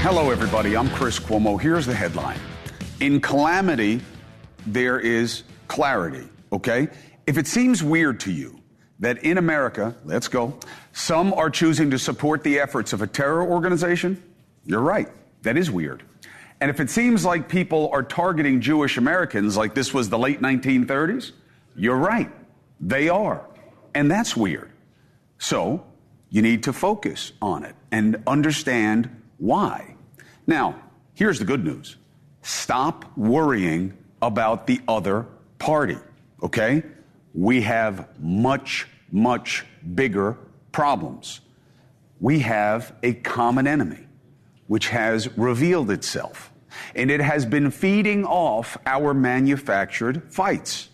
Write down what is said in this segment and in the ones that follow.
Hello, everybody. I'm Chris Cuomo. Here's the headline. In calamity, there is clarity, okay? If it seems weird to you that in America, let's go, some are choosing to support the efforts of a terror organization, you're right. That is weird. And if it seems like people are targeting Jewish Americans like this was the late 1930s, you're right. They are. And that's weird. So you need to focus on it and understand why. Now, here's the good news. Stop worrying about the other party, okay? We have much, much bigger problems. We have a common enemy, which has revealed itself, and it has been feeding off our manufactured fights,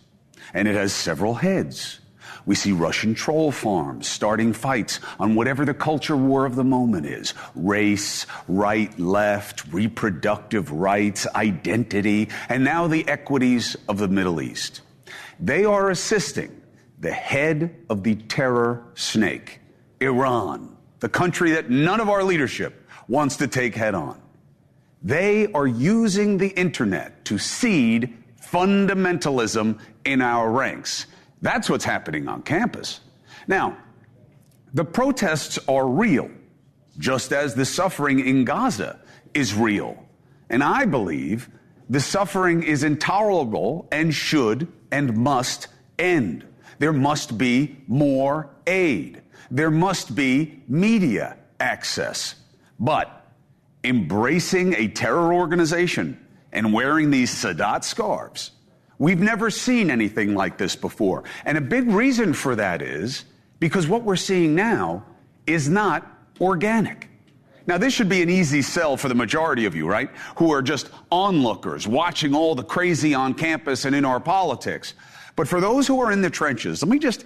and it has several heads. We see Russian troll farms starting fights on whatever the culture war of the moment is. Race, right, left, reproductive rights, identity, and now the equities of the Middle East. They are assisting the head of the terror snake, Iran, the country that none of our leadership wants to take head on. They are using the internet to seed fundamentalism in our ranks. That's what's happening on campus. Now, the protests are real, just as the suffering in Gaza is real. And I believe the suffering is intolerable and should and must end. There must be more aid. There must be media access. But embracing a terror organization and wearing these Sadat scarves, we've never seen anything like this before. And a big reason for that is because what we're seeing now is not organic. Now, this should be an easy sell for the majority of you, right? Who are just onlookers, watching all the crazy on campus and in our politics. But for those who are in the trenches, let me just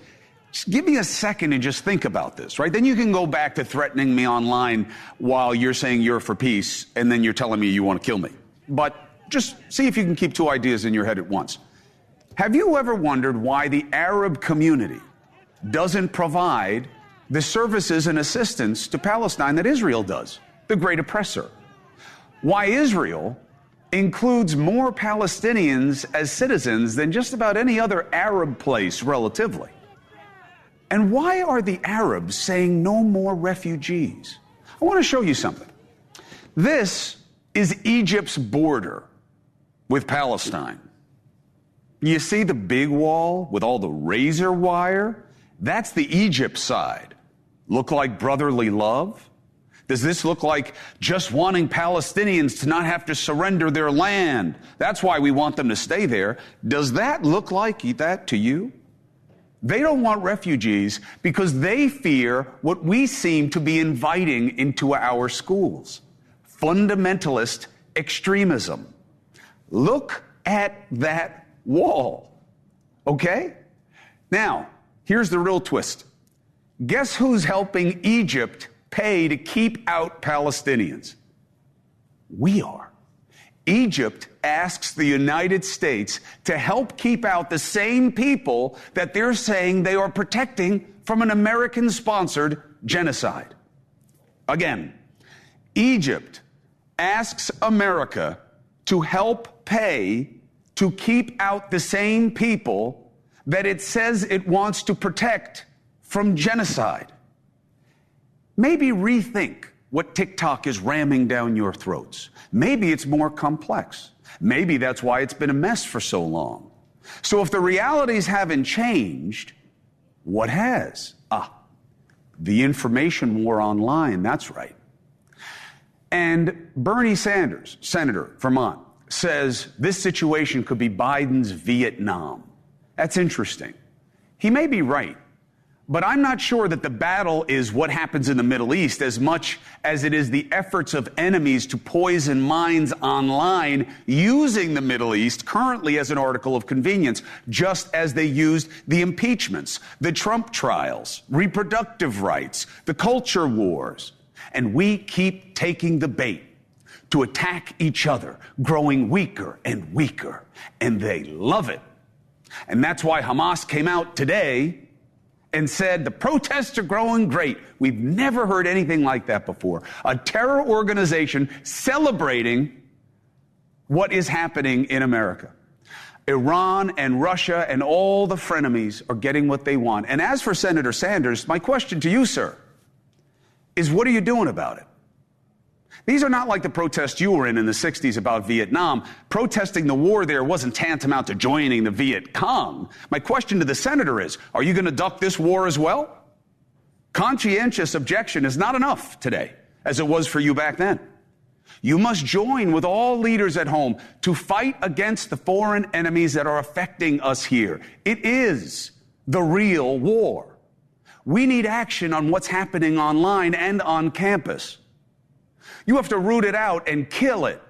give me a second and just think about this, right? Then you can go back to threatening me online while you're saying you're for peace, and then you're telling me you want to kill me. But just see if you can keep two ideas in your head at once. Have you ever wondered why the Arab community doesn't provide the services and assistance to Palestine that Israel does, the great oppressor? Why Israel includes more Palestinians as citizens than just about any other Arab place relatively? And why are the Arabs saying no more refugees? I want to show you something. This is Egypt's border with Palestine. You see the big wall with all the razor wire? That's the Egypt side. Look like brotherly love? Does this look like just wanting Palestinians to not have to surrender their land? That's why we want them to stay there. Does that look like that to you? They don't want refugees because they fear what we seem to be inviting into our schools: fundamentalist extremism. Look at that wall, okay? Now, here's the real twist. Guess who's helping Egypt pay to keep out Palestinians? We are. Egypt asks the United States to help keep out the same people that they're saying they are protecting from an American-sponsored genocide. Again, Egypt asks America to help pay to keep out the same people that it says it wants to protect from genocide. Maybe rethink what TikTok is ramming down your throats. Maybe it's more complex. Maybe that's why it's been a mess for so long. So if the realities haven't changed, what has? The information war online, that's right. And Bernie Sanders, Senator, Vermont, says this situation could be Biden's Vietnam. That's interesting. He may be right, but I'm not sure that the battle is what happens in the Middle East as much as it is the efforts of enemies to poison minds online using the Middle East currently as an article of convenience, just as they used the impeachments, the Trump trials, reproductive rights, the culture wars. And we keep taking the bait to attack each other, growing weaker and weaker, and they love it. And that's why Hamas came out today and said the protests are growing great. We've never heard anything like that before. A terror organization celebrating what is happening in America. Iran and Russia and all the frenemies are getting what they want. And as for Senator Sanders, my question to you, sir, is what are you doing about it? These are not like the protests you were in the 60s about Vietnam. Protesting the war there wasn't tantamount to joining the Viet Cong. My question to the senator is, are you going to duck this war as well? Conscientious objection is not enough today, as it was for you back then. You must join with all leaders at home to fight against the foreign enemies that are affecting us here. It is the real war. We need action on what's happening online and on campus. You have to root it out and kill it.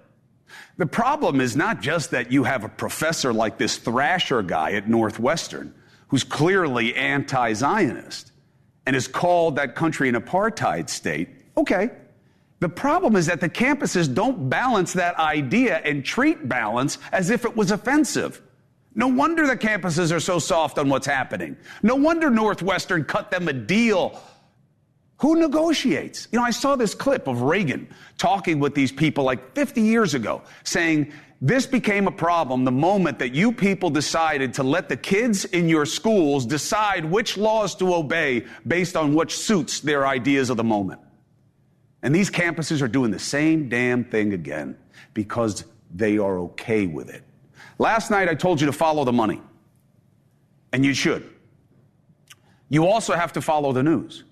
The problem is not just that you have a professor like this Thrasher guy at Northwestern who's clearly anti-Zionist and has called that country an apartheid state. Okay. The problem is that the campuses don't balance that idea and treat balance as if it was offensive. No wonder the campuses are so soft on what's happening. No wonder Northwestern cut them a deal. Who negotiates? I saw this clip of Reagan talking with these people like 50 years ago, saying this became a problem the moment that you people decided to let the kids in your schools decide which laws to obey based on what suits their ideas of the moment. And these campuses are doing the same damn thing again because they are okay with it. Last night I told you to follow the money, and you should. You also have to follow the news.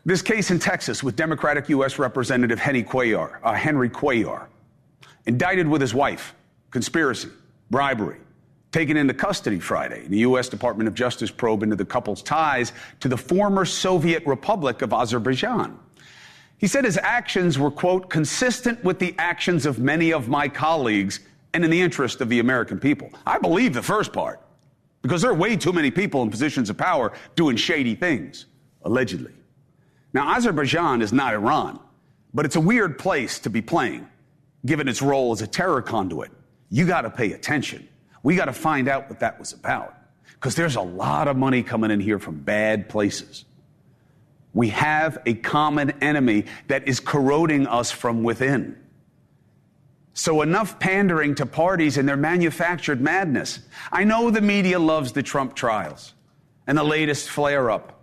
This case in Texas with Democratic U.S. Representative Henry Cuellar, indicted with his wife, conspiracy, bribery, taken into custody Friday in the U.S. Department of Justice probe into the couple's ties to the former Soviet Republic of Azerbaijan. He said his actions were, quote, consistent with the actions of many of my colleagues and in the interest of the American people. I believe the first part, because there are way too many people in positions of power doing shady things, allegedly. Now, Azerbaijan is not Iran, but it's a weird place to be playing, given its role as a terror conduit. You got to pay attention. We got to find out what that was about, because there's a lot of money coming in here from bad places. We have a common enemy that is corroding us from within. So enough pandering to parties and their manufactured madness. I know the media loves the Trump trials and the latest flare-up.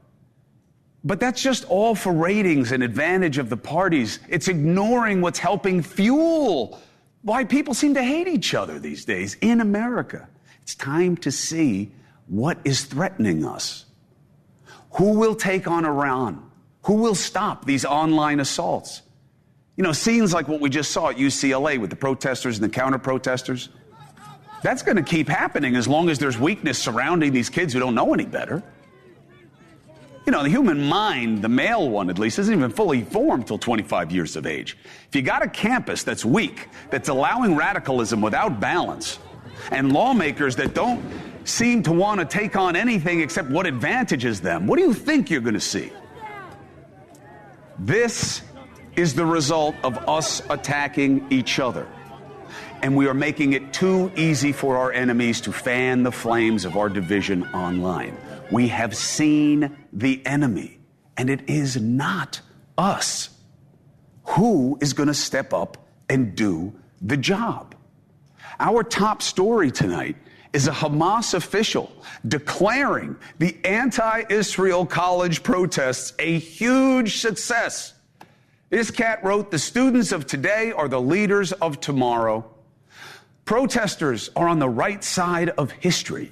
But that's just all for ratings and advantage of the parties. It's ignoring what's helping fuel why people seem to hate each other these days in America. It's time to see what is threatening us. Who will take on Iran? Who will stop these online assaults? Scenes like what we just saw at UCLA with the protesters and the counter-protesters, that's going to keep happening as long as there's weakness surrounding these kids who don't know any better. The human mind, the male one at least, isn't even fully formed till 25 years of age. If you got a campus that's weak, that's allowing radicalism without balance, and lawmakers that don't seem to want to take on anything except what advantages them, what do you think you're going to see? This is the result of us attacking each other. And we are making it too easy for our enemies to fan the flames of our division online. We have seen the enemy, and it is not us. Who is going to step up and do the job? Our top story tonight is a Hamas official declaring the anti-Israel college protests a huge success. This cat wrote, "The students of today are the leaders of tomorrow. Protesters are on the right side of history.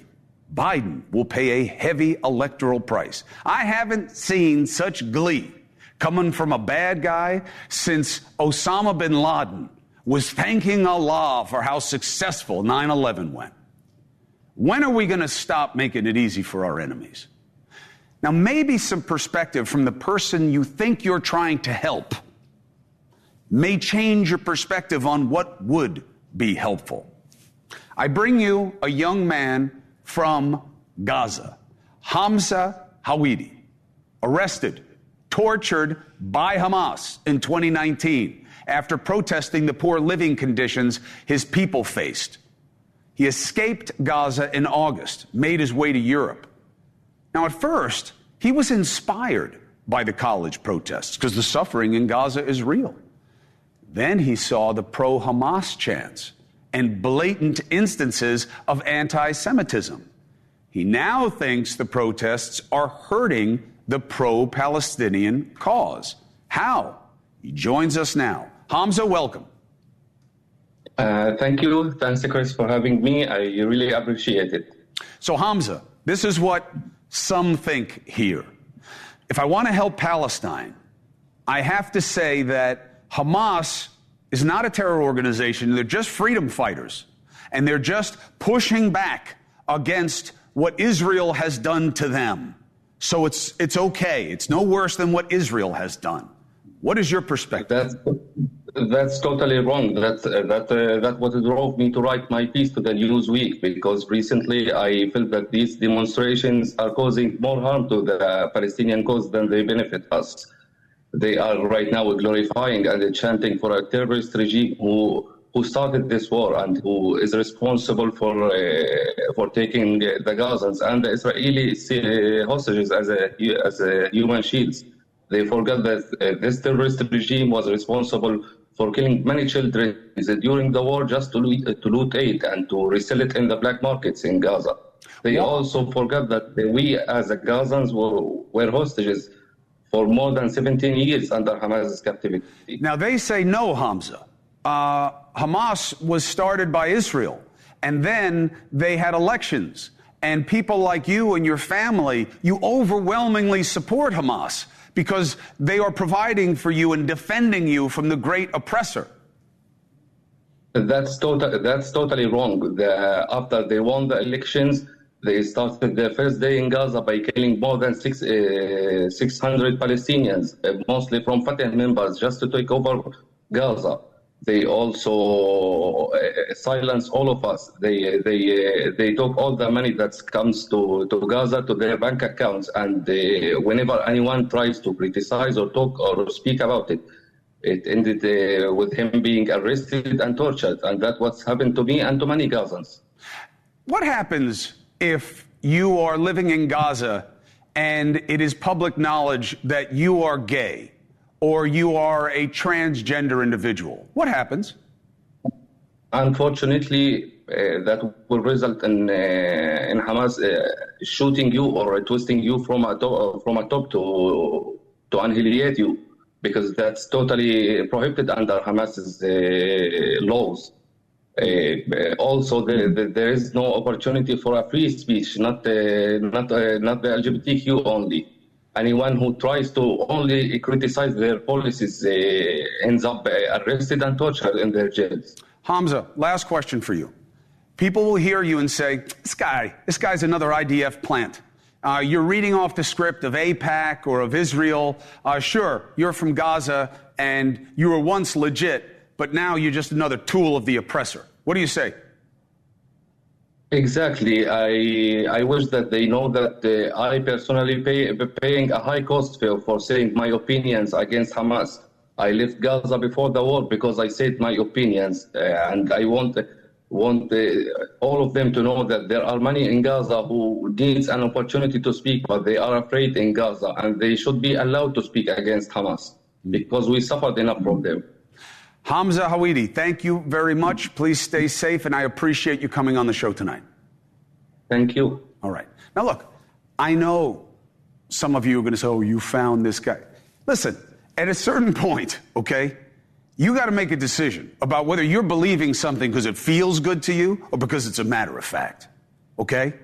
Biden will pay a heavy electoral price." I haven't seen such glee coming from a bad guy since Osama bin Laden was thanking Allah for how successful 9/11 went. When are we going to stop making it easy for our enemies? Now, maybe some perspective from the person you think you're trying to help may change your perspective on what would be helpful. I bring you a young man from Gaza, Hamza Hawidi, arrested, tortured by Hamas in 2019 after protesting the poor living conditions his people faced. He escaped Gaza in August, made his way to Europe. Now, at first, He was inspired by the college protests because the suffering in Gaza is real. Then he saw the pro-Hamas chants and blatant instances of anti-Semitism. He now thinks the protests are hurting the pro-Palestinian cause. How? He joins us now. Hamza, welcome. Thank you. Thanks, Chris, for having me. I really appreciate it. So, Hamza, this is what some think here. If I want to help Palestine, I have to say that Hamas is not a terror organization. They're just freedom fighters. And they're just pushing back against what Israel has done to them. So it's okay. It's no worse than what Israel has done. What is your perspective? That's totally wrong. That's what drove me to write my piece to the Newsweek, because recently I felt that these demonstrations are causing more harm to the Palestinian cause than they benefit us. They are right now glorifying and chanting for a terrorist regime who started this war and who is responsible for taking the Gazans and the Israeli hostages as a human shields. They forgot that this terrorist regime was responsible for killing many children during the war just to loot aid and to resell it in the black markets in Gaza. They also forgot that we as the Gazans were hostages for more than 17 years under Hamas's captivity. Now they say no, Hamza. Hamas was started by Israel, and then they had elections. And people like you and your family, you overwhelmingly support Hamas because they are providing for you and defending you from the great oppressor. That's totally wrong. After they won the elections, they started their first day in Gaza by killing more than 600 Palestinians, mostly from Fatah members, just to take over Gaza. They also silenced all of us. They took all the money that comes to Gaza to their bank accounts, and whenever anyone tries to criticize or talk or speak about it, it ended with him being arrested and tortured, and that's what's happened to me and to many Gazans. What happens if you are living in Gaza and it is public knowledge that you are gay or you are a transgender individual? What happens? Unfortunately, that will result in Hamas shooting you or twisting you from a top to annihilate you, because that's totally prohibited under Hamas's laws. Also, there is no opportunity for a free speech, not the LGBTQ only. Anyone who tries to only criticize their policies ends up arrested and tortured in their jails. Hamza, last question for you. People will hear you and say, this guy's another IDF plant. You're reading off the script of AIPAC or of Israel. Sure, you're from Gaza and you were once legit, but now you're just another tool of the oppressor. What do you say? Exactly. I wish that they know that I personally paying a high cost for saying my opinions against Hamas. I left Gaza before the war because I said my opinions, and I want all of them to know that there are many in Gaza who needs an opportunity to speak, but they are afraid in Gaza, and they should be allowed to speak against Hamas because we suffered enough from them. Hamza Hawidi, thank you very much. Please stay safe, and I appreciate you coming on the show tonight. Thank you. All right. Now, look, I know some of you are going to say, oh, you found this guy. Listen, at a certain point, okay, you got to make a decision about whether you're believing something because it feels good to you or because it's a matter of fact, okay?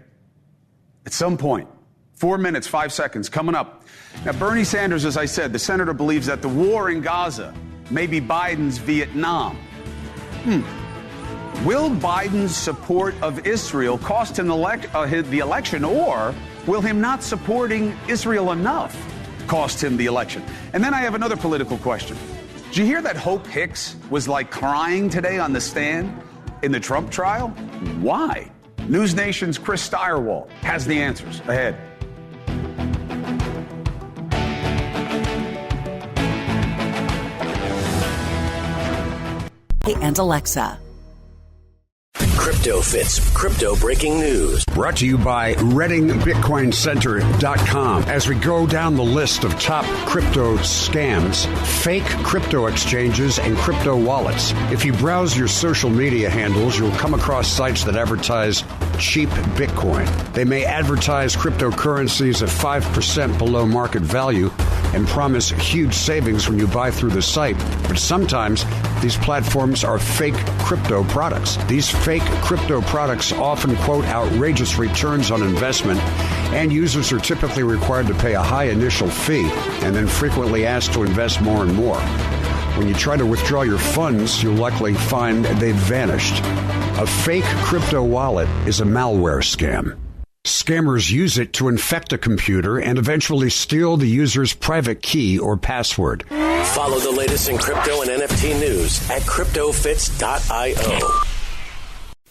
At some point, 4 minutes, 5 seconds, coming up. Now, Bernie Sanders, as I said, the senator believes that the war in Gaza may be Biden's Vietnam. Will Biden's support of Israel cost him the election, or will him not supporting Israel enough cost him the election? And then I have another political question. Did you hear that Hope Hicks was like crying today on the stand in the Trump trial? Why? NewsNation's Chris Steyerwalt has the answers ahead. And Alexa. Crypto Fits, crypto breaking news. Brought to you by ReddingBitcoinCenter.com. As we go down the list of top crypto scams, fake crypto exchanges and crypto wallets. If you browse your social media handles, you'll come across sites that advertise cheap Bitcoin. They may advertise cryptocurrencies at 5% below market value and promise huge savings when you buy through the site. But sometimes these platforms are fake crypto products. These fake crypto products often quote outrageous returns on investment, and users are typically required to pay a high initial fee and then frequently asked to invest more and more. When you try to withdraw your funds, you'll likely find they've vanished. A fake crypto wallet is a malware scam. Scammers use it to infect a computer and eventually steal the user's private key or password. Follow the latest in crypto and NFT news at CryptoFits.io.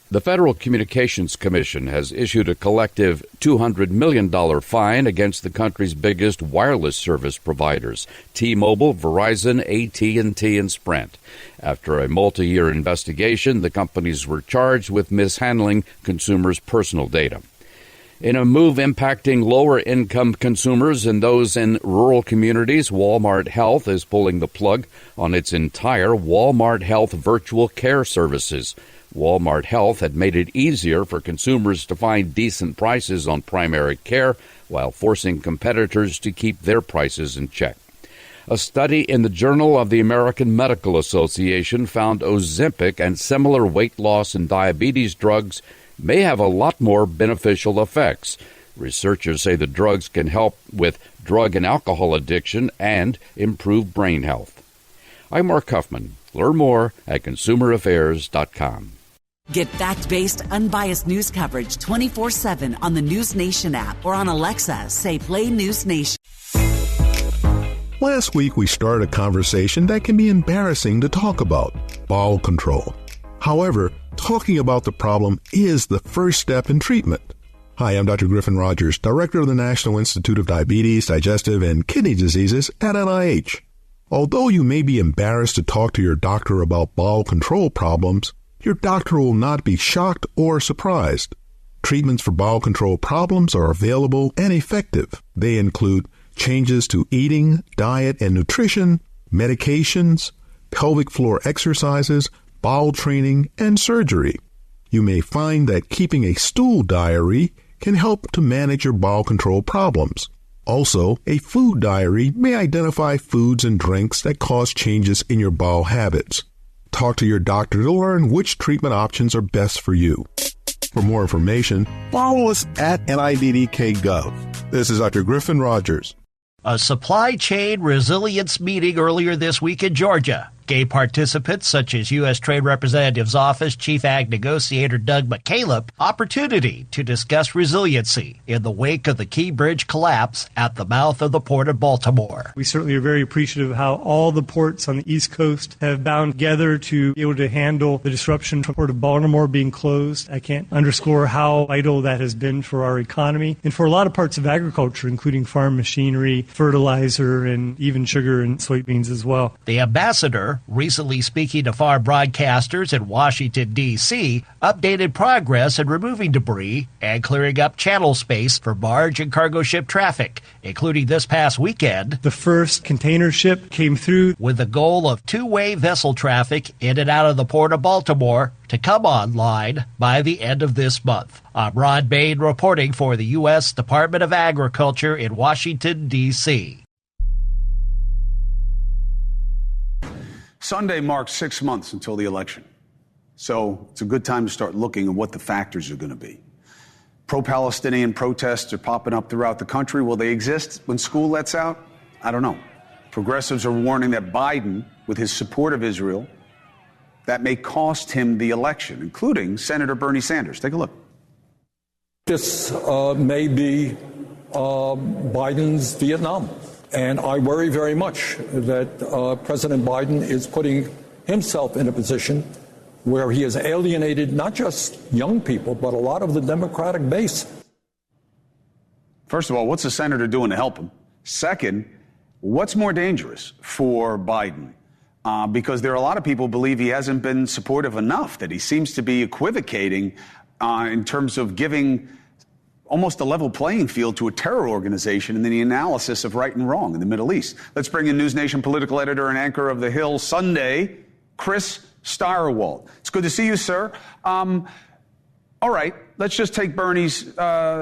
The Federal Communications Commission has issued a collective $200 million fine against the country's biggest wireless service providers, T-Mobile, Verizon, AT&T, and Sprint. After a multi-year investigation, the companies were charged with mishandling consumers' personal data. In a move impacting lower-income consumers and those in rural communities, Walmart Health is pulling the plug on its entire Walmart Health virtual care services. Walmart Health had made it easier for consumers to find decent prices on primary care while forcing competitors to keep their prices in check. A study in the Journal of the American Medical Association found Ozempic and similar weight loss and diabetes drugs may have a lot more beneficial effects. Researchers say the drugs can help with drug and alcohol addiction and improve brain health. I'm Mark Huffman. Learn more at consumeraffairs.com. Get fact-based, unbiased news coverage 24/7 on the NewsNation app or on Alexa. Say Play NewsNation. Last week, we started a conversation that can be embarrassing to talk about: bowel control. However, talking about the problem is the first step in treatment. Hi, I'm Dr. Griffin Rogers, Director of the National Institute of Diabetes, Digestive, and Kidney Diseases at NIH. Although you may be embarrassed to talk to your doctor about bowel control problems, your doctor will not be shocked or surprised. Treatments for bowel control problems are available and effective. They include changes to eating, diet, and nutrition, medications, pelvic floor exercises, bowel training, and surgery. You may find that keeping a stool diary can help to manage your bowel control problems. Also, a food diary may identify foods and drinks that cause changes in your bowel habits. Talk to your doctor to learn which treatment options are best for you. For more information, follow us at NIDDK.gov. This is Dr. Griffin Rogers. A supply chain resilience meeting earlier this week in Georgia gave participants such as U.S. Trade Representative's Office Chief Ag Negotiator Doug McCaleb opportunity to discuss resiliency in the wake of the Key Bridge collapse at the mouth of the Port of Baltimore. We certainly are very appreciative of how all the ports on the East Coast have bound together to be able to handle the disruption from the Port of Baltimore being closed. I can't underscore how vital that has been for our economy and for a lot of parts of agriculture, including farm machinery, fertilizer, and even sugar and soybeans as well. The ambassador, recently speaking to farm broadcasters in Washington, D.C., updated progress in removing debris and clearing up channel space for barge and cargo ship traffic, including this past weekend. The first container ship came through with the goal of two-way vessel traffic in and out of the Port of Baltimore to come online by the end of this month. I'm Ron Bain reporting for the U.S. Department of Agriculture in Washington, D.C. Sunday marks 6 months until the election. So it's a good time to start looking at what the factors are going to be. Pro-Palestinian protests are popping up throughout the country. Will they exist when school lets out? I don't know. Progressives are warning that Biden, with his support of Israel, that may cost him the election, including Senator Bernie Sanders. Take a look. This may be Biden's Vietnam. And I worry very much that President Biden is putting himself in a position where he has alienated not just young people, but a lot of the Democratic base. First of all, what's the senator doing to help him? Second, what's more dangerous for Biden? because there are a lot of people who believe he hasn't been supportive enough, that he seems to be equivocating in terms of giving almost a level playing field to a terror organization in the analysis of right and wrong in the Middle East. Let's bring in NewsNation political editor and anchor of The Hill Sunday, Chris Stirewalt. It's good to see you, sir. All right, let's just take Bernie's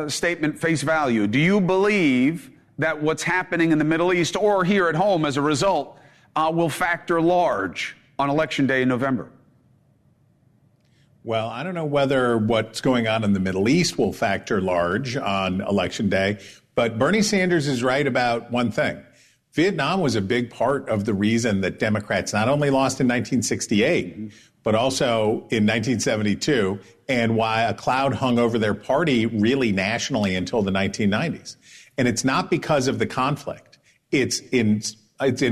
statement face value. Do you believe that what's happening in the Middle East or here at home as a result will factor large on Election Day in November? Well, I don't know whether what's going on in the Middle East will factor large on Election Day, but Bernie Sanders is right about one thing. Vietnam was a big part of the reason that Democrats not only lost in 1968, but also in 1972, and why a cloud hung over their party really nationally until the 1990s. And it's not because of the conflict. It's in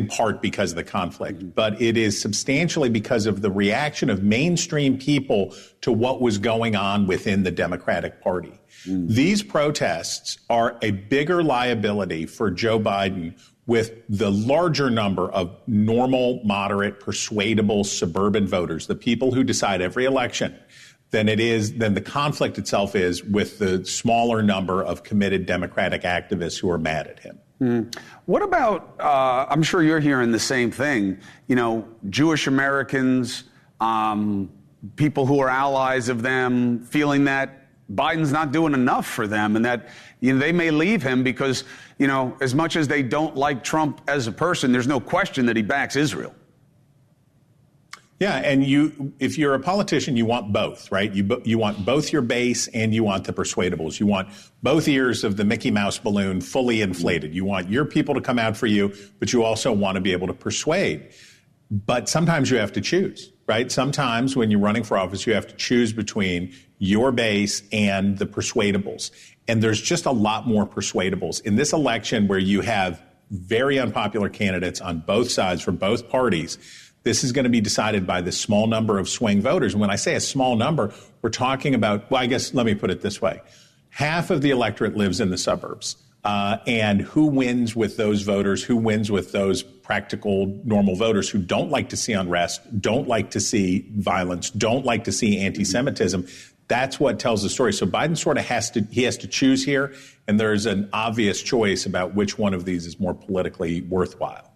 part because of the conflict, but it is substantially because of the reaction of mainstream people to what was going on within the Democratic Party. These protests are a bigger liability for Joe Biden with the larger number of normal, moderate, persuadable suburban voters, the people who decide every election, than the conflict itself is with the smaller number of committed Democratic activists who are mad at him. What about, I'm sure you're hearing the same thing, Jewish Americans, people who are allies of them, feeling that Biden's not doing enough for them and that they may leave him because, as much as they don't like Trump as a person, there's no question that he backs Israel. Yeah, and if you're a politician, you want both, right? You want both your base and you want the persuadables. You want both ears of the Mickey Mouse balloon fully inflated. You want your people to come out for you, but you also want to be able to persuade. But sometimes you have to choose, right? Sometimes when you're running for office, you have to choose between your base and the persuadables. And there's just a lot more persuadables. In this election where you have very unpopular candidates on both sides for both parties, this is going to be decided by the small number of swing voters. And when I say a small number, we're talking about, well, I guess let me put it this way. Half of the electorate lives in the suburbs. And who wins with those voters? Who wins with those practical, normal voters who don't like to see unrest, don't like to see violence, don't like to see anti-Semitism? That's what tells the story. So Biden sort of has to choose here. And there's an obvious choice about which one of these is more politically worthwhile.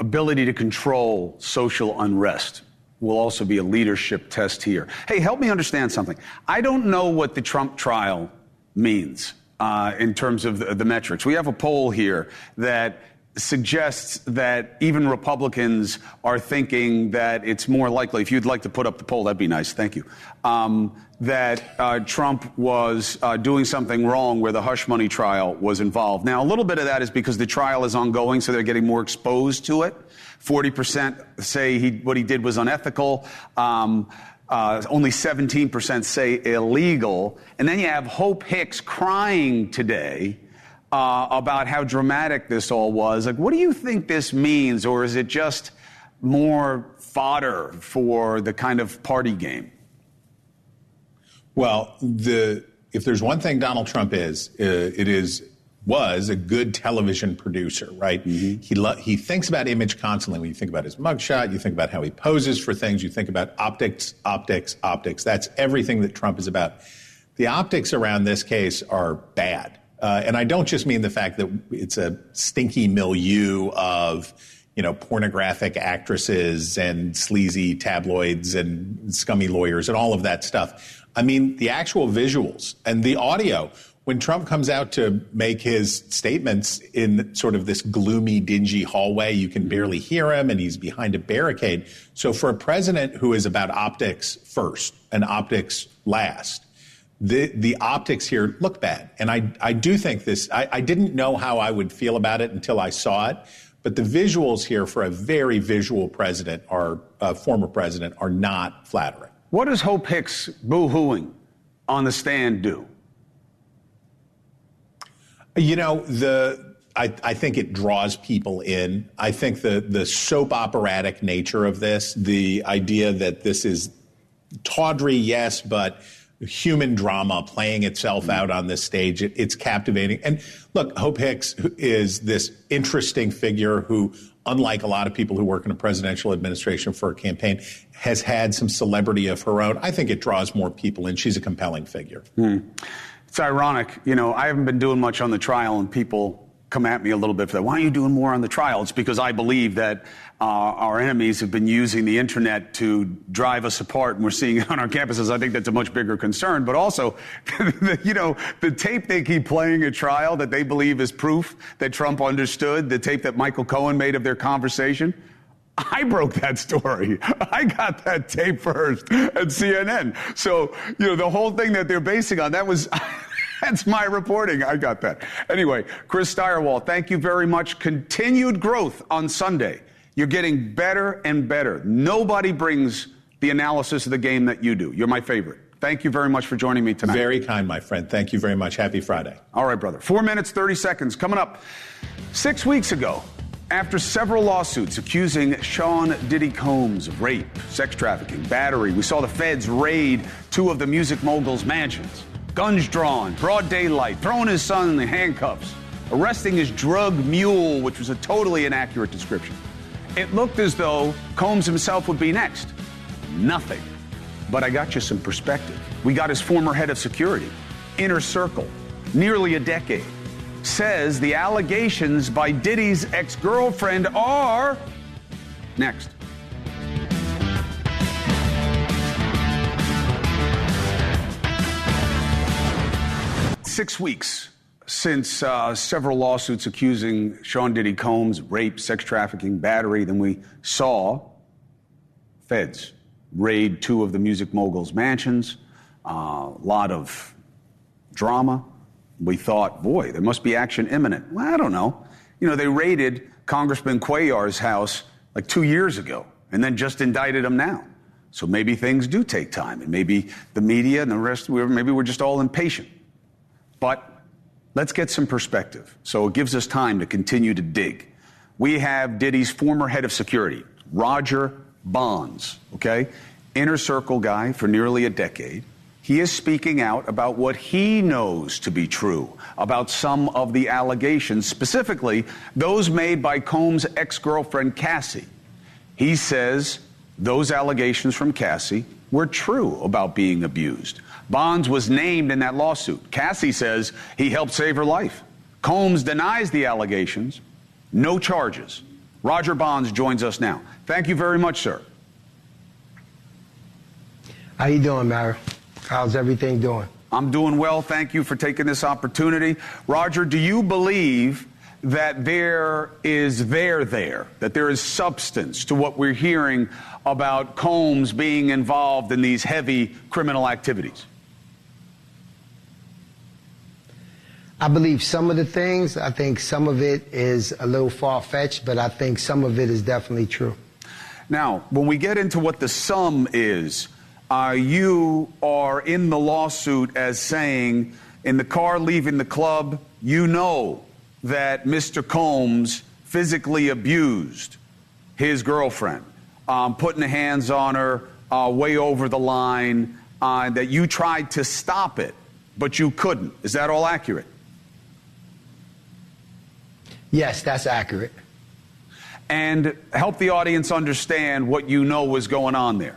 Ability to control social unrest will also be a leadership test here. Hey, help me understand something. I don't know what the Trump trial means in terms of the metrics. We have a poll here that suggests that even Republicans are thinking that it's more likely, if you'd like to put up the poll, that'd be nice, thank you, that Trump was doing something wrong where the hush money trial was involved. Now, a little bit of that is because the trial is ongoing, so they're getting more exposed to it. 40% say what he did was unethical. Only 17% say illegal. And then you have Hope Hicks crying today about how dramatic this all was. Like, what do you think this means? Or is it just more fodder for the kind of party game? Well, if there's one thing Donald Trump was a good television producer, right? Mm-hmm. He thinks about image constantly. When you think about his mugshot, you think about how he poses for things, you think about optics. That's everything that Trump is about. The optics around this case are bad. And I don't just mean the fact that it's a stinky milieu of, pornographic actresses and sleazy tabloids and scummy lawyers and all of that stuff. I mean, the actual visuals and the audio. When Trump comes out to make his statements in sort of this gloomy, dingy hallway, you can barely hear him, and he's behind a barricade. So for a president who is about optics first and optics last, the optics here look bad. And I do think this, I didn't know how I would feel about it until I saw it. But the visuals here for a very visual president, former president, are not flattering. What does Hope Hicks boo-hooing on the stand do? I think it draws people in. I think the soap operatic nature of this, the idea that this is tawdry, yes, but human drama playing itself out on this stage, it's captivating. And look, Hope Hicks is this interesting figure who unlike a lot of people who work in a presidential administration for a campaign, has had some celebrity of her own. I think it draws more people in. She's a compelling figure. It's ironic. You know, I haven't been doing much on the trial, and people come at me a little bit for that. Why are you doing more on the trial? It's because I believe that our enemies have been using the internet to drive us apart, and we're seeing it on our campuses. I think that's a much bigger concern. But also, you know, the tape they keep playing at trial that they believe is proof that Trump understood, the tape that Michael Cohen made of their conversation, I broke that story. I got that tape first at CNN. So, you know, the whole thing that they're basing on, that was... That's my reporting. I got that. Anyway, Chris Stirewalt, thank you very much. Continued growth on Sunday. You're getting better and better. Nobody brings the analysis of the game that you do. You're my favorite. Thank you very much for joining me tonight. Very kind, my friend. Thank you very much. Happy Friday. All right, brother. 4 minutes, 30 seconds. Coming up 6 weeks ago, after several lawsuits accusing Sean Diddy Combs of rape, sex trafficking, battery, we saw the feds raid 2 of the music mogul's mansions. Guns drawn, broad daylight, throwing his son in the handcuffs, arresting his drug mule, which was a totally inaccurate description. It looked as though Combs himself would be next. Nothing. But I got you some perspective. We got his former head of security, Inner Circle, nearly a decade, says the allegations by Diddy's ex-girlfriend are... Next. 6 weeks since several lawsuits accusing Sean Diddy Combs of rape, sex trafficking, battery, then we saw feds raid 2 of the music mogul's mansions. A lot of drama. We thought, boy, there must be action imminent. Well, I don't know. You know, they raided Congressman Cuellar's house like 2 years ago and then just indicted him now. So maybe things do take time, and maybe the media and the rest, maybe we're just all impatient. But let's get some perspective. So it gives us time to continue to dig. We have Diddy's former head of security, Roger Bonds, okay? Inner Circle guy for nearly a decade. He is speaking out about what he knows to be true about some of the allegations, specifically those made by Combs' ex-girlfriend, Cassie. He says those allegations from Cassie were true about being abused. Bonds was named in that lawsuit. Cassie says he helped save her life. Combs denies the allegations. No charges. Roger Bonds joins us now. Thank you very much, sir. How you doing, Mario? How's everything doing? I'm doing well. Thank you for taking this opportunity. Roger, do you believe that there is that there is substance to what we're hearing about Combs being involved in these heavy criminal activities? I believe some of the things. I think some of it is a little far-fetched, but I think some of it is definitely true. Now, when we get into what the sum is, you are in the lawsuit as saying, in the car leaving the club, you know that Mr. Combs physically abused his girlfriend, putting the hands on her way over the line, that you tried to stop it, but you couldn't. Is that all accurate? Yes, that's accurate. And help the audience understand what you know was going on there.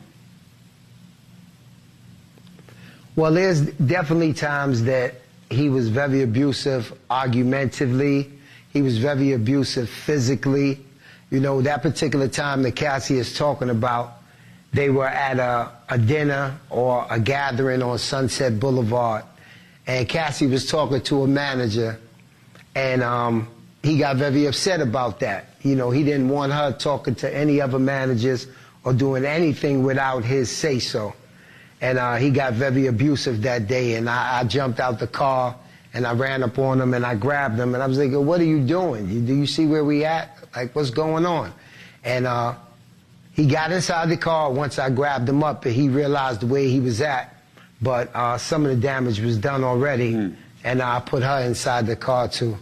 Well, there's definitely times that he was very abusive argumentatively. He was very abusive physically. You know, that particular time that Cassie is talking about, they were at a dinner or a gathering on Sunset Boulevard. And Cassie was talking to a manager, and he got very upset about that. You know, he didn't want her talking to any other managers or doing anything without his say-so. And he got very abusive that day, and I jumped out the car, and I ran up on him, and I grabbed him, and I was like, what are you doing? Do you see where we at? Like, what's going on? And he got inside the car once I grabbed him up, and he realized the way he was at, but some of the damage was done already, and I put her inside the car, too.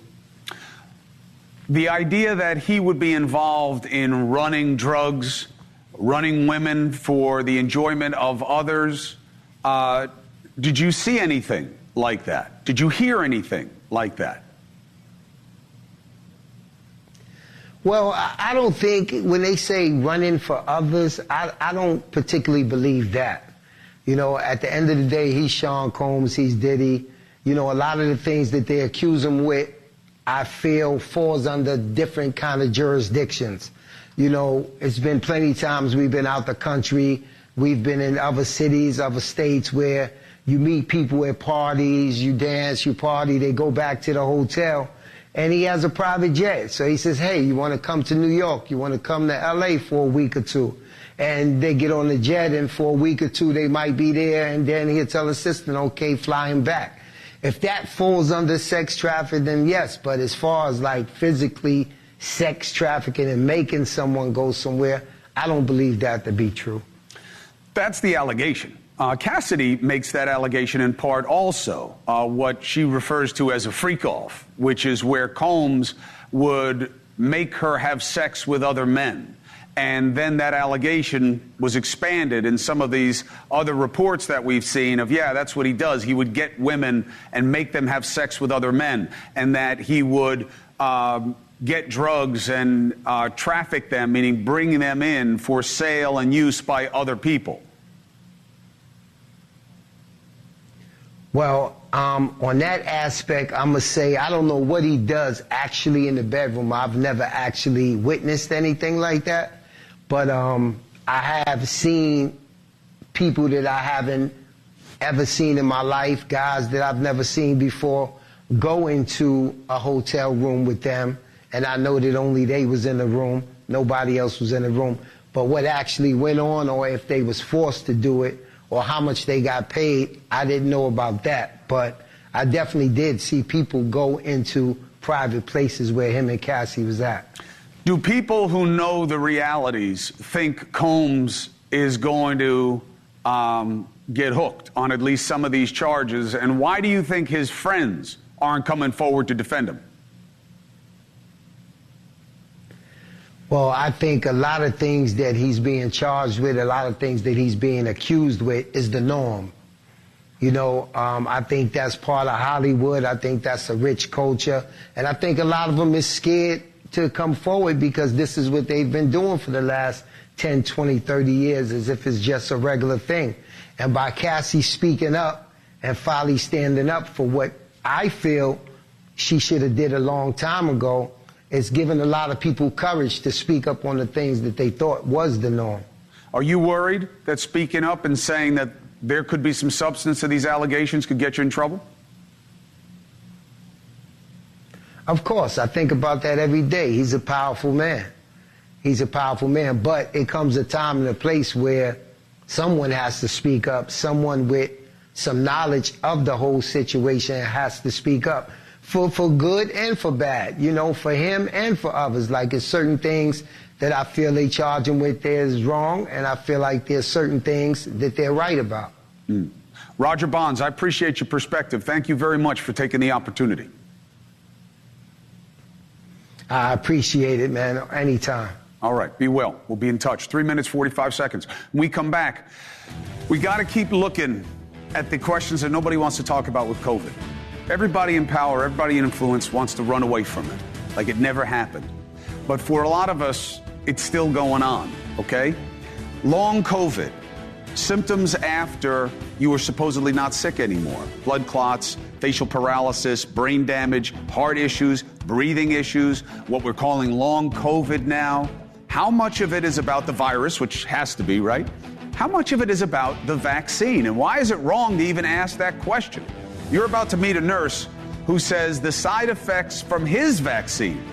The idea that he would be involved in running drugs, running women for the enjoyment of others, did you see anything like that? Did you hear anything like that? Well, I don't think when they say running for others, I don't particularly believe that. You know, at the end of the day, he's Sean Combs, he's Diddy. You know, a lot of the things that they accuse him with, I feel falls under different kind of jurisdictions. You know, it's been plenty of times we've been out the country, we've been in other cities, other states where you meet people at parties, you dance, you party, they go back to the hotel, and he has a private jet. So he says, hey, you want to come to New York? You want to come to LA for a week or two? And they get on the jet, and for a week or two they might be there, and then he'll tell the assistant, okay, fly him back. If that falls under sex trafficking, then yes, but as far as like physically sex trafficking and making someone go somewhere, I don't believe that to be true. That's the allegation. Cassidy makes that allegation in part also what she refers to as a freak-off, which is where Combs would make her have sex with other men. And then that allegation was expanded in some of these other reports that we've seen of, yeah, that's what he does. He would get women and make them have sex with other men, and that he would get drugs and traffic them, meaning bring them in for sale and use by other people. Well, on that aspect, I'm going to say I don't know what he does actually in the bedroom. I've never actually witnessed anything like that. But I have seen people that I haven't ever seen in my life, guys that I've never seen before, go into a hotel room with them. And I know that only they was in the room. Nobody else was in the room. But what actually went on, or if they was forced to do it, or how much they got paid, I didn't know about that. But I definitely did see people go into private places where him and Cassie was at. Do people who know the realities think Combs is going to get hooked on at least some of these charges? And why do you think his friends aren't coming forward to defend him? Well, I think a lot of things that he's being charged with, a lot of things that he's being accused with is the norm. You know, I think that's part of Hollywood. I think that's a rich culture. And I think a lot of them is scared to come forward because this is what they've been doing for the last 10, 20, 30 years, as if it's just a regular thing. And by Cassie speaking up and finally standing up for what I feel she should have did a long time ago, it's given a lot of people courage to speak up on the things that they thought was the norm. Are you worried that speaking up and saying that there could be some substance to these allegations could get you in trouble? Of course, I think about that every day. He's a powerful man. He's a powerful man, but it comes a time and a place where someone has to speak up. Someone with some knowledge of the whole situation has to speak up. For good and for bad, you know, for him and for others. Like, it's certain things that I feel they charge him with that is wrong, and I feel like there's certain things that they're right about. Roger Bonds, I appreciate your perspective. Thank you very much for taking the opportunity. I appreciate it, man, anytime. All right, be well. We'll be in touch. 3 minutes, 45 seconds. When we come back, we got to keep looking at the questions that nobody wants to talk about with COVID. Everybody in power, everybody in influence wants to run away from it, like it never happened. But for a lot of us, it's still going on, okay? Long COVID, symptoms after you were supposedly not sick anymore. Blood clots, facial paralysis, brain damage, heart issues, breathing issues, what we're calling long COVID now. How much of it is about the virus, which has to be, right? How much of it is about the vaccine? And why is it wrong to even ask that question? You're about to meet a nurse who says the side effects from his vaccine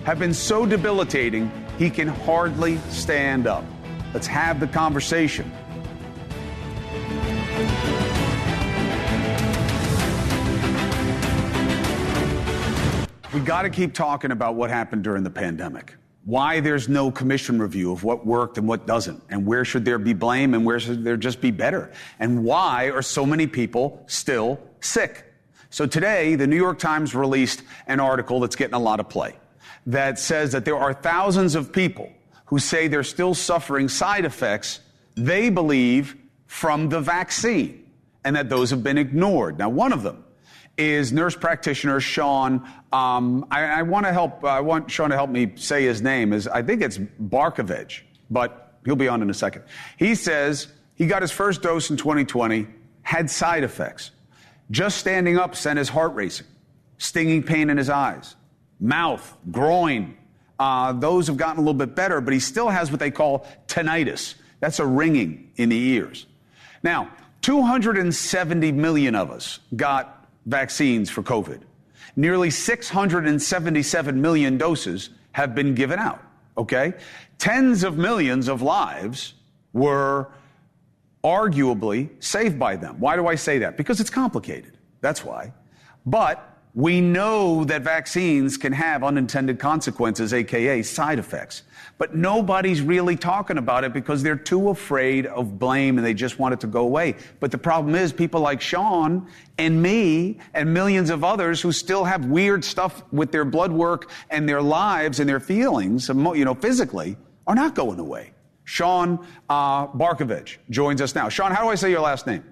have been so debilitating he can hardly stand up. Let's have the conversation. We got to keep talking about what happened during the pandemic. Why there's no commission review of what worked and what doesn't, and where should there be blame and where should there just be better, and why are so many people still sick? So today, the New York Times released an article that's getting a lot of play that says that there are thousands of people who say they're still suffering side effects they believe from the vaccine, and that those have been ignored. Now, one of them is nurse practitioner Sean. I want Sean to help me say his name. I think it's Barkovich, but he'll be on in a second. He says he got his first dose in 2020, had side effects. Just standing up sent his heart racing, stinging pain in his eyes, mouth, groin. Those have gotten a little bit better, but he still has what they call tinnitus. That's a ringing in the ears. Now, 270 million of us got vaccines for COVID. Nearly 677 million doses have been given out, okay? Tens of millions of lives were arguably saved by them. Why do I say that? Because it's complicated. That's why. But we know that vaccines can have unintended consequences, aka side effects. But nobody's really talking about it because they're too afraid of blame and they just want it to go away. But the problem is people like Sean and me and millions of others who still have weird stuff with their blood work and their lives and their feelings, physically, are not going away. Sean Barkovich joins us now. Sean, how do I say your last name?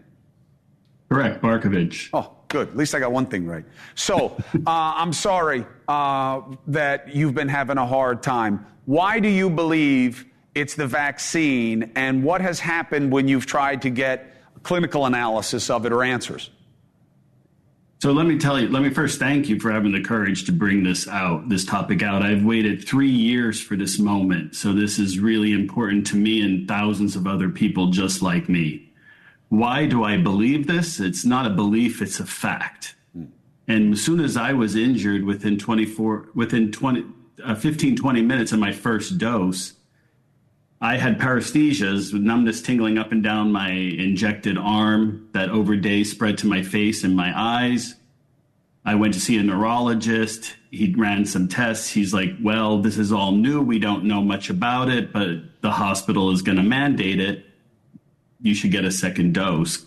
Correct, Barkovich. Oh, good. At least I got one thing right. So I'm sorry that you've been having a hard time. Why do you believe it's the vaccine, and what has happened when you've tried to get clinical analysis of it or answers? So let me first thank you for having the courage to bring this topic out. I've waited 3 years for this moment. So this is really important to me and thousands of other people just like me. Why do I believe this? It's not a belief, it's a fact. And as soon as I was injured within 15, 20 minutes of my first dose, I had paresthesias with numbness tingling up and down my injected arm that over days spread to my face and my eyes. I went to see a neurologist. He ran some tests. He's like, well, this is all new. We don't know much about it, but the hospital is going to mandate it. You should get a second dose.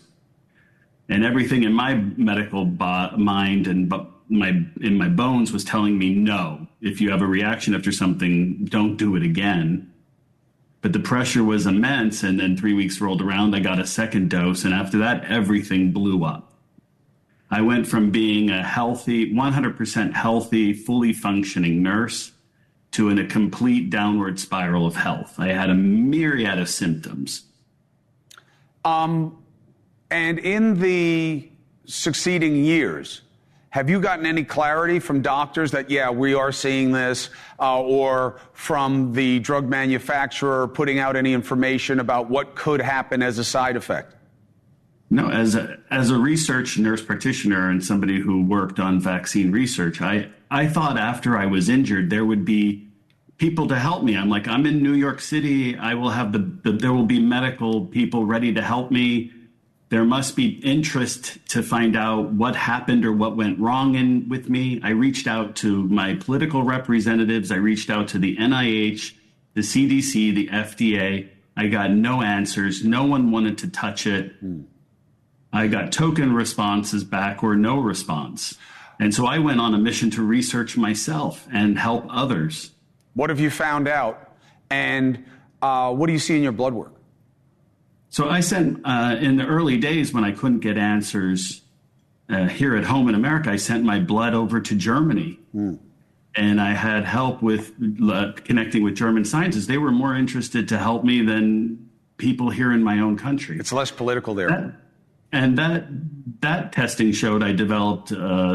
And everything in my medical mind and in my bones was telling me, no, if you have a reaction after something, don't do it again. But the pressure was immense. And then 3 weeks rolled around, I got a second dose. And after that, everything blew up. I went from being a healthy, 100% healthy, fully functioning nurse to in a complete downward spiral of health. I had a myriad of symptoms. And in the succeeding years, have you gotten any clarity from doctors that, yeah, we are seeing this, or from the drug manufacturer putting out any information about what could happen as a side effect? No, as a research nurse practitioner and somebody who worked on vaccine research, I thought after I was injured, there would be people to help me. I'm like, I'm in New York City. I will have there will be medical people ready to help me. There must be interest to find out what happened or what went wrong with me. I reached out to my political representatives. I reached out to the NIH, the CDC, the FDA. I got no answers. No one wanted to touch it. I got token responses back or no response. And so I went on a mission to research myself and help others. What have you found out? And what do you see in your blood work? So I sent, in the early days when I couldn't get answers here at home in America, I sent my blood over to Germany. And I had help with connecting with German scientists. They were more interested to help me than people here in my own country. It's less political there. That testing showed I developed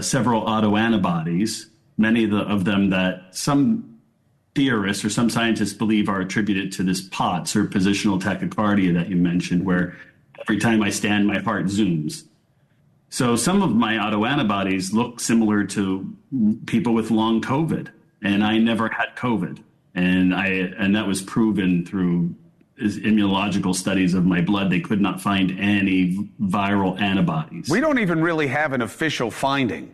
several autoantibodies, many of them that some theorists or some scientists believe are attributed to this POTS, or positional tachycardia that you mentioned, where every time I stand, my heart zooms. So some of my autoantibodies look similar to people with long COVID, and I never had COVID. And that was proven through immunological studies of my blood. They could not find any viral antibodies. We don't even really have an official finding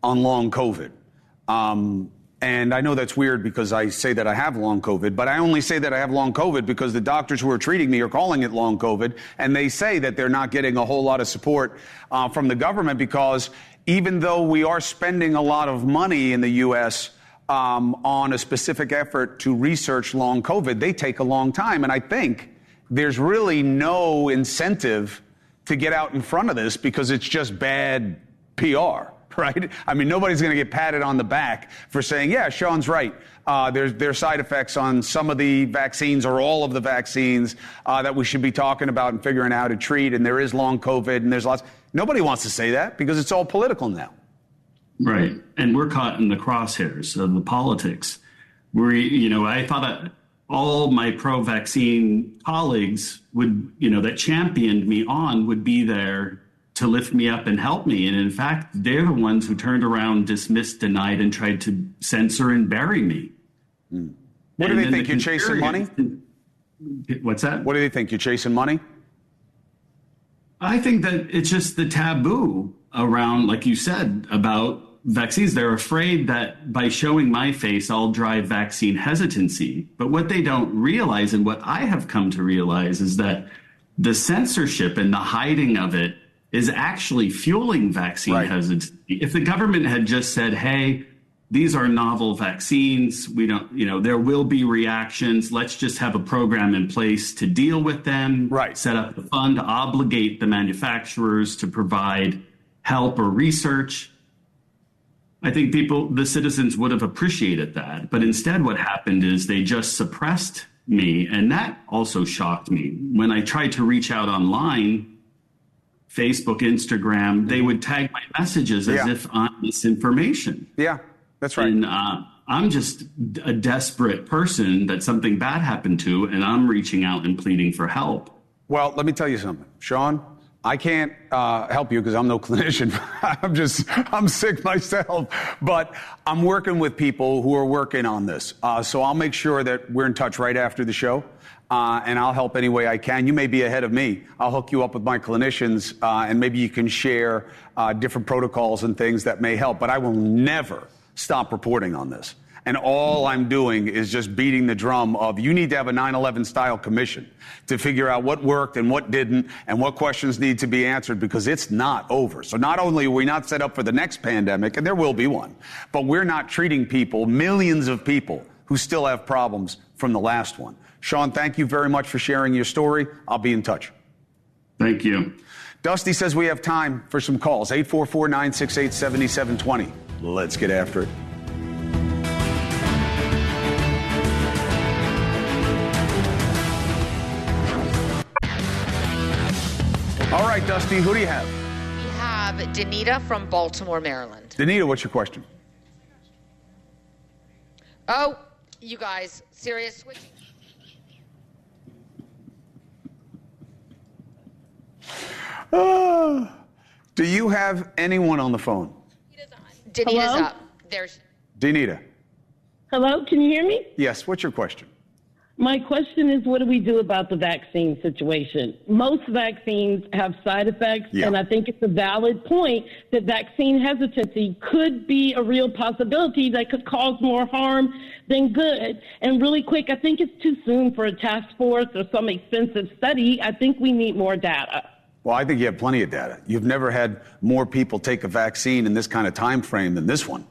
on long COVID. And I know that's weird because I say that I have long COVID, but I only say that I have long COVID because the doctors who are treating me are calling it long COVID, and they say that they're not getting a whole lot of support from the government because even though we are spending a lot of money in the U.S. On a specific effort to research long COVID, they take a long time. And I think there's really no incentive to get out in front of this because it's just bad PR. right? I mean, nobody's going to get patted on the back for saying, yeah, Sean's right. There's side effects on some of the vaccines or all of the vaccines that we should be talking about and figuring out how to treat. And there is long COVID and there's lots. Nobody wants to say that because it's all political now. Right. And we're caught in the crosshairs of the politics. I thought that all my pro-vaccine colleagues that championed me on would be there to lift me up and help me. And in fact, they're the ones who turned around, dismissed, denied, and tried to censor and bury me. What do they think? You're chasing money? What's that? What do they think? You're chasing money? I think that it's just the taboo around, like you said, about vaccines. They're afraid that by showing my face, I'll drive vaccine hesitancy. But what they don't realize, and what I have come to realize, is that the censorship and the hiding of it is actually fueling vaccine hesitancy. If the government had just said, hey, these are novel vaccines, we don't, there will be reactions. Let's just have a program in place to deal with them. Right. Set up the fund to obligate the manufacturers to provide help or research. I think the citizens would have appreciated that. But instead, what happened is they just suppressed me. And that also shocked me. When I tried to reach out online, Facebook, Instagram, they would tag my messages as if I'm misinformation. Yeah, that's right. And I'm just a desperate person that something bad happened to, and I'm reaching out and pleading for help. Well, let me tell you something, Sean. I can't help you because I'm no clinician. I'm sick myself, but I'm working with people who are working on this. So I'll make sure that we're in touch right after the show. And I'll help any way I can. You may be ahead of me. I'll hook you up with my clinicians, and maybe you can share different protocols and things that may help. But I will never stop reporting on this. And all I'm doing is just beating the drum of you need to have a 9/11 style commission to figure out what worked and what didn't and what questions need to be answered, because it's not over. So not only are we not set up for the next pandemic, and there will be one, but we're not treating people, millions of people who still have problems from the last one. Sean, thank you very much for sharing your story. I'll be in touch. Thank you. Dusty says we have time for some calls. 844-968-7720. Let's get after it. All right, Dusty, who do you have? We have Danita from Baltimore, Maryland. Danita, what's your question? Oh, you guys, serious switching. Do you have anyone on the phone? Danita's up. There's Danita. Hello, can you hear me? Yes, what's your question? My question is, what do we do about the vaccine situation? Most vaccines have side effects, and I think it's a valid point that vaccine hesitancy could be a real possibility that could cause more harm than good. And really quick, I think it's too soon for a task force or some expensive study. I think we need more data. Well, I think you have plenty of data. You've never had more people take a vaccine in this kind of time frame than this one.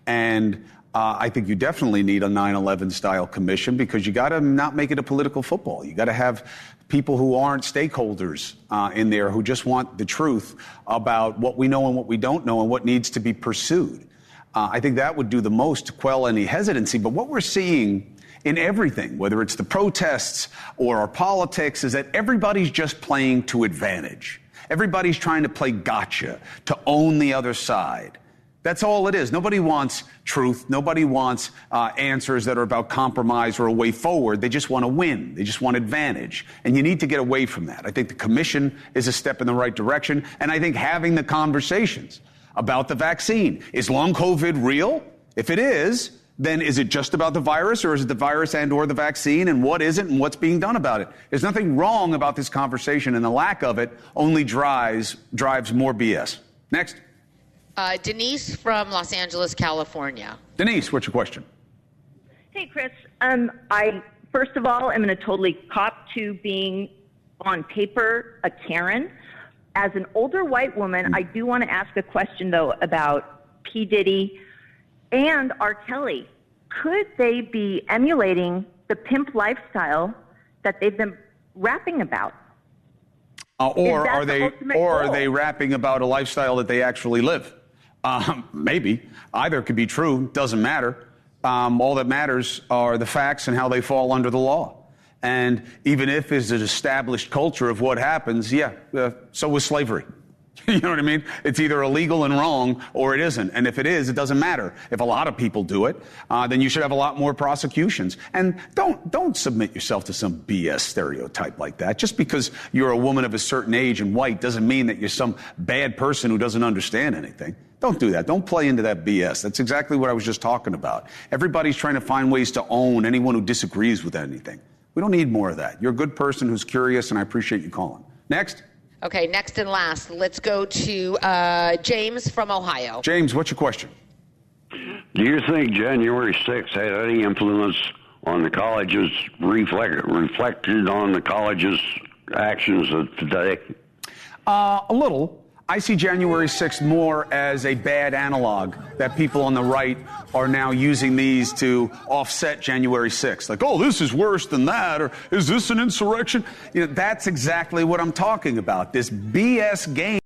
And I think you definitely need a 9/11 style commission, because you got to not make it a political football. You got to have people who aren't stakeholders in there, who just want the truth about what we know and what we don't know and what needs to be pursued. I think that would do the most to quell any hesitancy. But what we're seeing in everything, whether it's the protests or our politics, is that everybody's just playing to advantage. Everybody's trying to play gotcha, to own the other side. That's all it is. Nobody wants truth. Nobody wants answers that are about compromise or a way forward. They just want to win. They just want advantage. And you need to get away from that. I think the commission is a step in the right direction. And I think having the conversations about the vaccine. Is long COVID real? If it is, then is it just about the virus, or is it the virus and or the vaccine, and what isn't, and what's being done about it? There's nothing wrong about this conversation, and the lack of it only drives more BS. Next. Denise from Los Angeles, California. Denise, what's your question? Hey, Chris. I, first of all, am going to totally cop to being, on paper, a Karen. As an older white woman, I do want to ask a question, though, about P. Diddy and R. Kelly. Could they be emulating the pimp lifestyle that they've been rapping about? Or are they rapping about a lifestyle that they actually live? Maybe. Either could be true. Doesn't matter. All that matters are the facts and how they fall under the law. And even if it's an established culture of what happens, so was slavery. You know what I mean? It's either illegal and wrong or it isn't. And if it is, it doesn't matter. If a lot of people do it, then you should have a lot more prosecutions. And don't submit yourself to some BS stereotype like that. Just because you're a woman of a certain age and white doesn't mean that you're some bad person who doesn't understand anything. Don't do that. Don't play into that BS. That's exactly what I was just talking about. Everybody's trying to find ways to own anyone who disagrees with anything. We don't need more of that. You're a good person who's curious, and I appreciate you calling. Next. Okay, next and last, let's go to James from Ohio. James, what's your question? Do you think January 6th had any influence on the colleges, reflected on the colleges' actions of today? A little. I see January 6th more as a bad analog that people on the right are now using these to offset January 6th. Like, oh, this is worse than that, or is this an insurrection? You know, that's exactly what I'm talking about, this BS game.